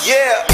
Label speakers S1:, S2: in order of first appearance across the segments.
S1: Yeah.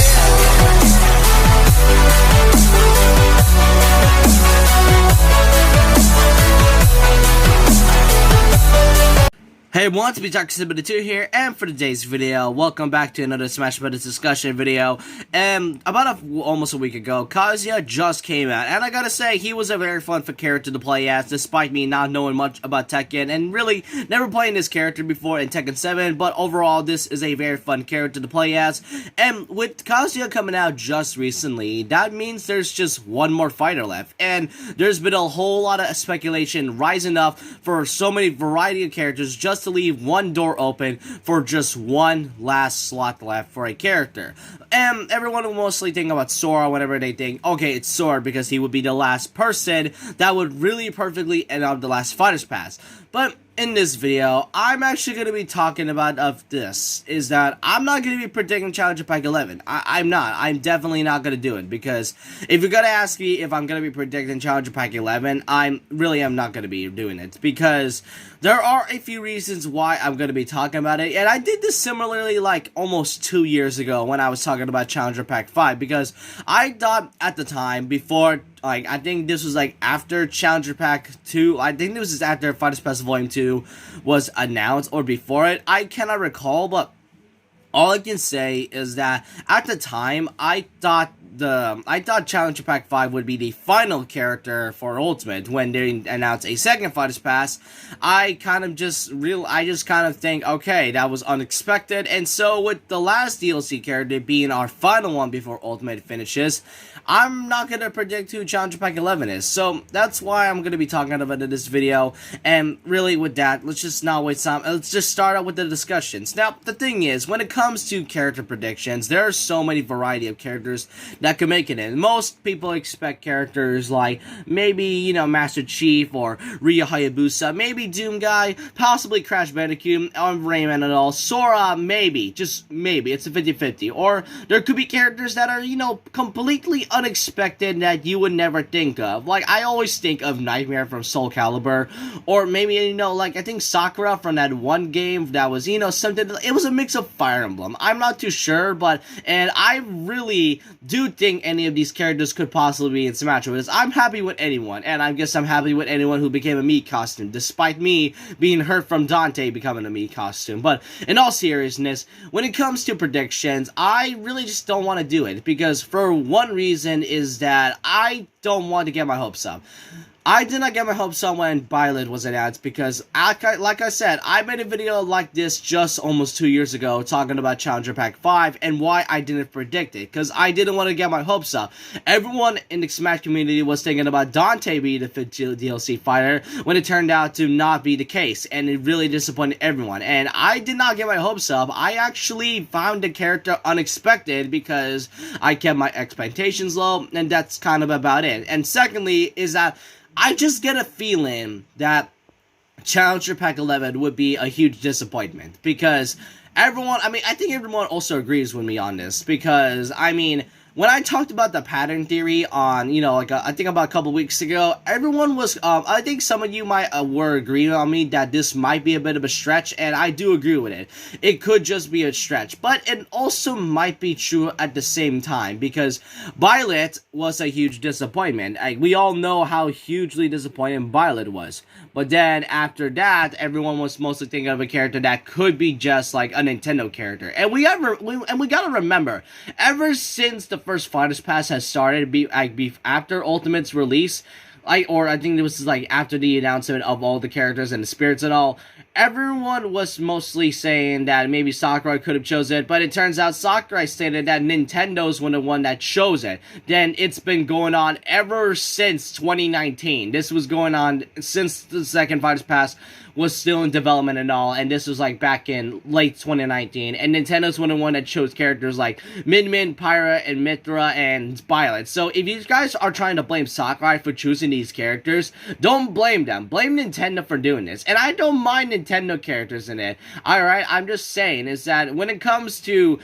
S2: Hey everyone, it's me, Kazuya here, and for today's video, welcome back to another Smash Brothers discussion video. About almost a week ago, Kazuya just came out, and I gotta say, he was a very fun character to play as, despite me not knowing much about Tekken, and really never playing this character before in Tekken 7, but overall, this is a very fun character to play as. And with Kazuya coming out just recently, that means there's just one more fighter left, and there's been a whole lot of speculation rising up for so many variety of characters just to leave one door open for just one last slot left for a character. And everyone will mostly think about Sora whenever they think, okay, it's Sora because he would be the last person that would really perfectly end up the last Fighters Pass. But in this video, I'm actually going to be talking about is that I'm not going to be predicting Challenger Pack 11. I'm not. I'm definitely not going to do it, because if you're going to ask me if I'm going to be predicting Challenger Pack 11, I'm not going to be doing it, because there are a few reasons why I'm going to be talking about it, and I did this similarly like almost 2 years ago when I was talking about Challenger Pack 5, because I thought at the time, before, like, I think this was like after Challenger Pack 2, I think this was after Fighters Pass Volume 2 was announced, or before it, I cannot recall, but all I can say is that at the time, I thought Challenger Pack 5 would be the final character for Ultimate. When they announced a second Fighters Pass, I just kind of think, okay, that was unexpected. And so with the last DLC character being our final one before Ultimate finishes, I'm not going to predict who Challenger Pack 11 is. So that's why I'm going to be talking about it in this video. And really with that, let's just not waste time. Let's just start out with the discussions. Now, the thing is, when it comes to character predictions, there are so many variety of characters that can make it in. Most people expect characters like maybe, you know, Master Chief or Ryu Hayabusa, maybe Doom Guy, possibly Crash Bandicoot, or Rayman and all. Sora, maybe, just maybe, it's a 50-50. Or there could be characters that are, you know, completely unexpected that you would never think of. Like, I always think of Nightmare from Soul Calibur, or maybe, you know, like, I think Sakura from that one game that was, you know, something, it was a mix of Fire Emblem. I'm not too sure, but, and I really do think any of these characters could possibly be in Smash Bros. I'm happy with anyone, and I guess I'm happy with anyone who became a Mii costume, despite me being hurt from Dante becoming a Mii costume. But in all seriousness, when it comes to predictions, I really just don't want to do it, because for one reason is that I don't want to get my hopes up. I did not get my hopes up when Byleth was announced, because, like I said, I made a video like this just almost 2 years ago talking about Challenger Pack 5 and why I didn't predict it, because I didn't want to get my hopes up. Everyone in the Smash community was thinking about Dante being the 5th DLC fighter, when it turned out to not be the case, and it really disappointed everyone. And I did not get my hopes up. I actually found the character unexpected because I kept my expectations low, and that's kind of about it. And secondly is that I just get a feeling that Challenger Pack 11 would be a huge disappointment, because everyone, I mean, I think everyone also agrees with me on this, because, I mean, when I talked about the pattern theory on, you know, like, I think about a couple weeks ago, everyone was, I think some of you might, were agreeing on me that this might be a bit of a stretch, and I do agree with it. It could just be a stretch, but it also might be true at the same time, because Byleth was a huge disappointment. Like, we all know how hugely disappointing Byleth was, but then after that, everyone was mostly thinking of a character that could be just like a Nintendo character. And we gotta remember, ever since the first Fighters Pass has started, after Ultimate's release, or I think it was like after the announcement of all the characters and the spirits and all, everyone was mostly saying that maybe Sakurai could have chosen it, but it turns out Sakurai stated that Nintendo's the one that chose it. Then it's been going on ever since 2019. This was going on since the second Fighters Pass was still in development and all, and this was like back in late 2019, and Nintendo's the one that chose characters like Min Min, Pyra, and Mithra, and Byleth. So if you guys are trying to blame Sakurai for choosing these characters, don't blame them. Blame Nintendo for doing this. And I don't mind Nintendo characters in it. Alright, I'm just saying is that when it comes to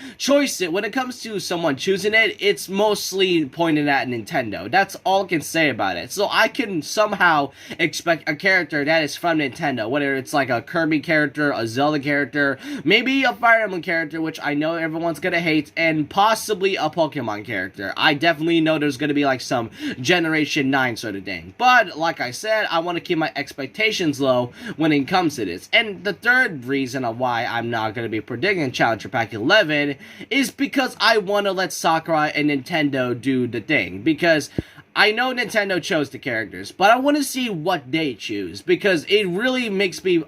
S2: when it comes to someone choosing it, it's mostly pointed at Nintendo. That's all I can say about it. So I can somehow expect a character that is from Nintendo, whether it's like a Kirby character, a Zelda character, maybe a Fire Emblem character, which I know everyone's gonna hate, and possibly a Pokemon character. I definitely know there's gonna be like some Generation 9 sort of thing. But like I said, I want to keep my expectations low when it comes to this. And the third reason of why I'm not gonna be predicting Challenger Pack 11 is because I want to let Sakurai and Nintendo do the thing. Because I know Nintendo chose the characters, but I want to see what they choose, because it really makes me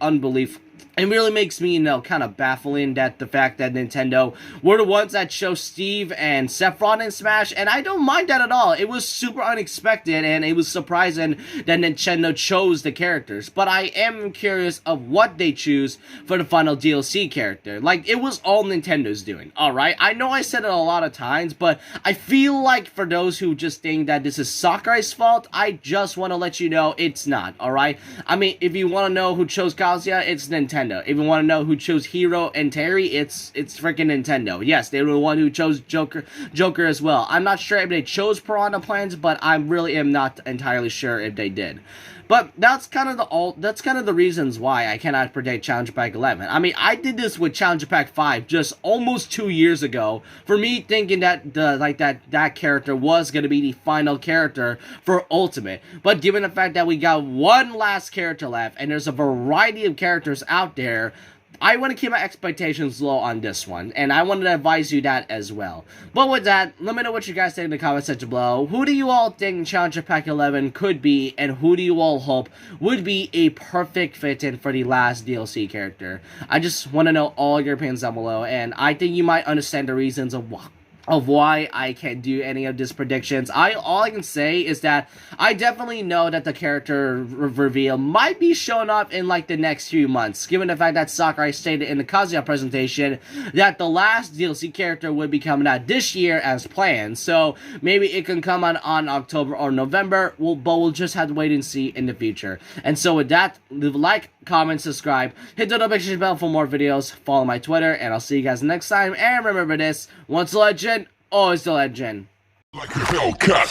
S2: It really makes me, kind of baffling that the fact that Nintendo were the ones that chose Steve and Sephiroth in Smash, and I don't mind that at all. It was super unexpected, and it was surprising that Nintendo chose the characters, but I am curious of what they choose for the final DLC character. Like, it was all Nintendo's doing, alright? I know I said it a lot of times, but I feel like for those who just think that this is Sakurai's fault, I just want to let you know it's not, alright? I mean, if you want to know who chose Kazuya, it's Nintendo. If you want to know who chose Hiro and Terry, it's freaking Nintendo. Yes, they were the one who chose Joker as well. I'm not sure if they chose Piranha Plans, but I really am not entirely sure if they did. But that's kind of the reasons why I cannot predict Challenger Pack 11. I mean, I did this with Challenger Pack 5 just almost 2 years ago, for me thinking that that character was going to be the final character for Ultimate. But given the fact that we got one last character left, and there's a variety of characters out there, I want to keep my expectations low on this one, and I wanted to advise you that as well. But with that, let me know what you guys think in the comment section below. Who do you all think Challenger Pack 11 could be, and who do you all hope would be a perfect fit-in for the last DLC character? I just want to know all your opinions down below, and I think you might understand the reasons of why I can't do any of these predictions. All I can say is that I definitely know that the character reveal might be showing up in like the next few months, given the fact that Sakurai stated in the Kazuya presentation that the last DLC character would be coming out this year as planned. So maybe it can come out on October or November, but we'll just have to wait and see in the future. And so with that, leave a like, comment, subscribe, hit the notification bell for more videos, follow my Twitter, and I'll see you guys next time. And remember this, once a legend, always a legend. Like a Hellcat.